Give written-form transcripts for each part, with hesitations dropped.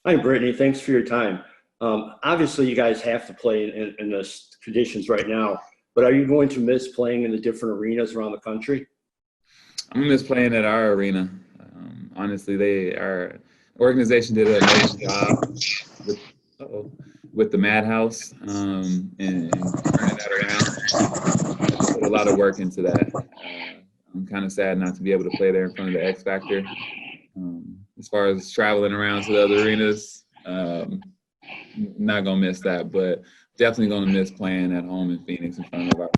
Hi, Brittany. Thanks for your time. Obviously, you guys have to play in the conditions right now, but are you going to miss playing in the different arenas around the country? I'm gonna miss playing at our arena. Honestly, our organization did an amazing job with uh-oh, with the Madhouse and turning that around. They put a lot of work into that. I'm kind of sad not to be able to play there in front of the X Factor. As far as traveling around to the other arenas, not gonna miss that, but definitely gonna miss playing at home in Phoenix in front of our.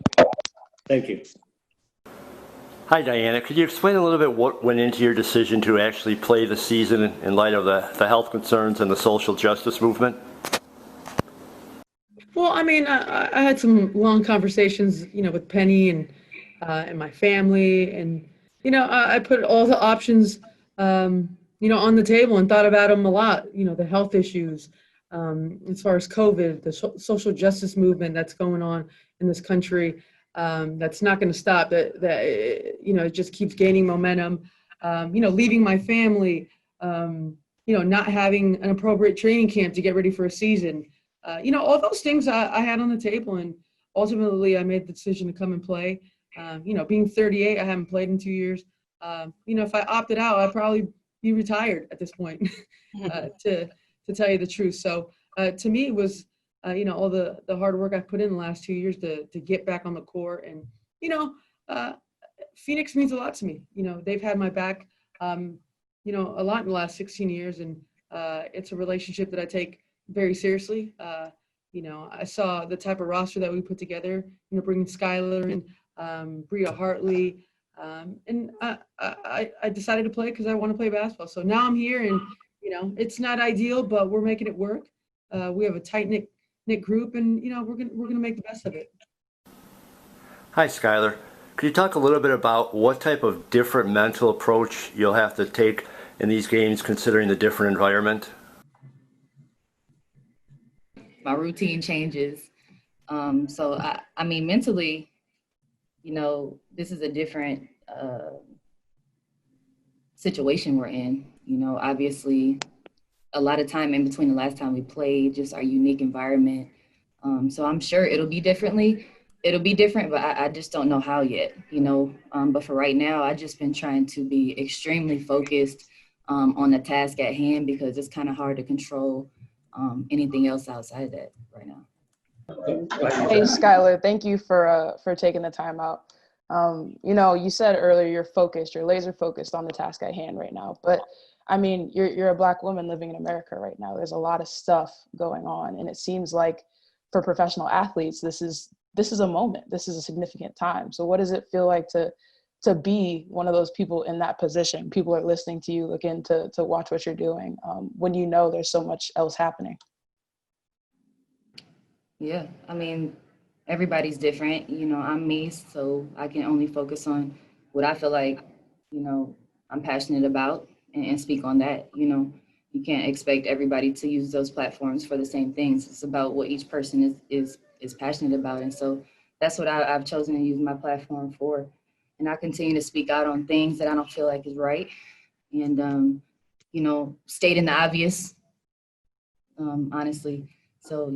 Thank you. Hi, Diana. Could you explain a little bit what went into your decision to actually play the season in light of the health concerns and the social justice movement? Well, I mean, I had some long conversations, with Penny and my family, and I put all the options, on the table and thought about them a lot. The health issues, as far as COVID, the social justice movement that's going on in this country, that's not going to stop. It just keeps gaining momentum. Leaving my family, not having an appropriate training camp to get ready for a season. All those things I had on the table, and ultimately I made the decision to come and play. Being 38, I haven't played in 2 years. If I opted out, I'd probably be retired at this point, to tell you the truth. So to me, it was, all the hard work I've put in the last 2 years to get back on the court. And, Phoenix means a lot to me. They've had my back, a lot in the last 16 years. And it's a relationship that I take very seriously. I saw the type of roster that we put together, bringing Skylar and Bria, Hartley. And I decided to play because I want to play basketball. So now I'm here, and, it's not ideal, but we're making it work. We have a tight knit group, and, we're gonna make the best of it. Hi, Skylar. Could you talk a little bit about what type of different mental approach you'll have to take in these games, considering the different environment? My routine changes. So I mean, mentally, this is a different situation we're in. Obviously, a lot of time in between the last time we played, just our unique environment. So I'm sure it'll be different, but I just don't know how yet, But for right now, I've just been trying to be extremely focused on the task at hand, because it's kind of hard to control anything else outside of that right now. Hey, Skylar, thank you for taking the time out. You said earlier you're laser focused on the task at hand right now. But I mean, you're a Black woman living in America right now. There's a lot of stuff going on, and it seems like for professional athletes, this is a moment. This is a significant time. So what does it feel like to be one of those people in that position? People are listening to you, looking to watch what you're doing, when there's so much else happening. Yeah, I mean, everybody's different. I'm me, so I can only focus on what I feel like, I'm passionate about, and speak on that. You can't expect everybody to use those platforms for the same things. It's about what each person is passionate about. And so that's what I've chosen to use my platform for. And I continue to speak out on things that I don't feel like is right. And, stating the obvious, honestly. So,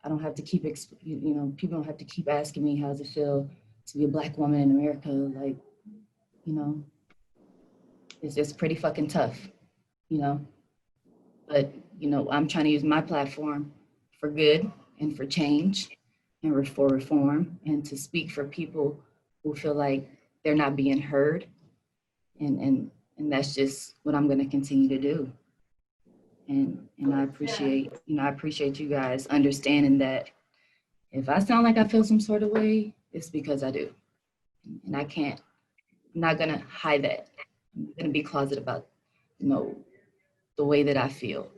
I don't have to keep, people don't have to keep asking me, how does it feel to be a Black woman in America? Like, it's just pretty fucking tough, But, I'm trying to use my platform for good and for change and for reform, and to speak for people who feel like they're not being heard. And that's just what I'm going to continue to do. And I appreciate you guys understanding that if I sound like I feel some sort of way, it's because I do. And I'm not going to hide that. I'm going to be closeted about, the way that I feel.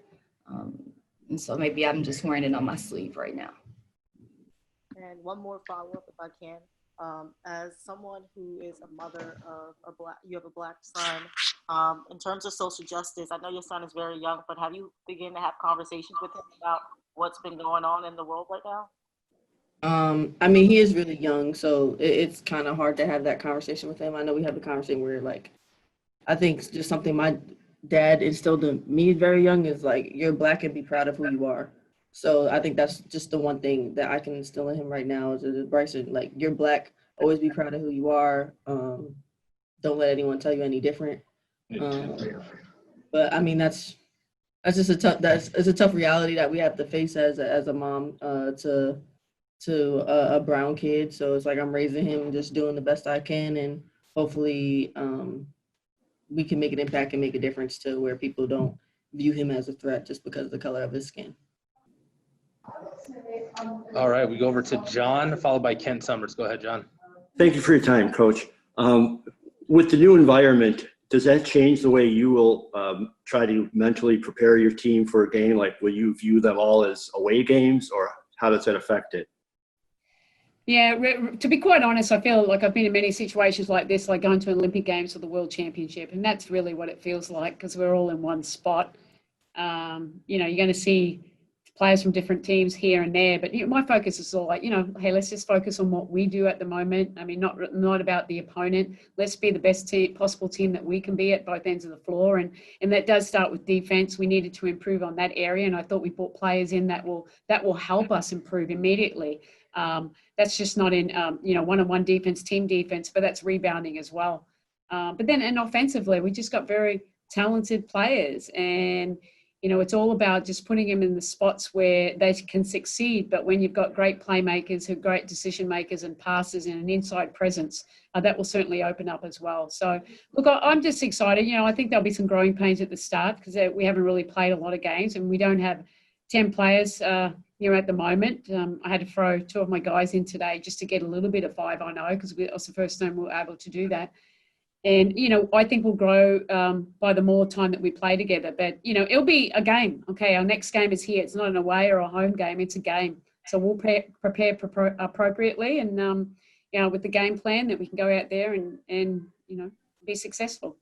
And so maybe I'm just wearing it on my sleeve right now. And one more follow-up, if I can. As someone who is a mother of you have a Black son, in terms of social justice, I know your son is very young, but have you begun to have conversations with him about what's been going on in the world right now? I mean, he is really young, so it's kind of hard to have that conversation with him. I know we have a conversation where, like, I think it's just something my dad instilled in me very young is like, you're black and be proud of who you are. So I think that's just the one thing that I can instill in him right now is Bryson, like, you're black, always be proud of who you are. Don't let anyone tell you any different. But I mean, that's just it's a tough reality that we have to face as a mom to a brown kid. So it's like I'm raising him, just doing the best I can, and hopefully we can make an impact and make a difference to where people don't view him as a threat just because of the color of his skin. All right, we go over to John, followed by Ken Summers. Go ahead, John. Thank you for your time, Coach. With the new environment, does that change the way you will try to mentally prepare your team for a game? Like, will you view them all as away games, or how does that affect it? Yeah, to be quite honest, I feel like I've been in many situations like this, like going to Olympic Games or the World Championship, and that's really what it feels like because we're all in one spot. You're going to see players from different teams here and there, but my focus is all like, hey, let's just focus on what we do at the moment. I mean, not about the opponent. Let's be the best possible team that we can be at both ends of the floor, and that does start with defense. We needed to improve on that area, and I thought we brought players in that will help us improve immediately. That's just not in one-on-one defense, team defense, but that's rebounding as well. But then, and offensively, we just got very talented players, and it's all about just putting them in the spots where they can succeed. But when you've got great playmakers who are great decision makers and passers and an inside presence, that will certainly open up as well. So, look, I'm just excited. I think there'll be some growing pains at the start because we haven't really played a lot of games and we don't have 10 players, at the moment. I had to throw 2 of my guys in today just to get a little bit of 5-on-0 because it was the first time we were able to do that. And, I think we'll grow by the more time that we play together. But, it'll be a game. Okay, our next game is here. It's not an away or a home game. It's a game. So we'll prepare appropriately and, with the game plan that we can go out there and be successful.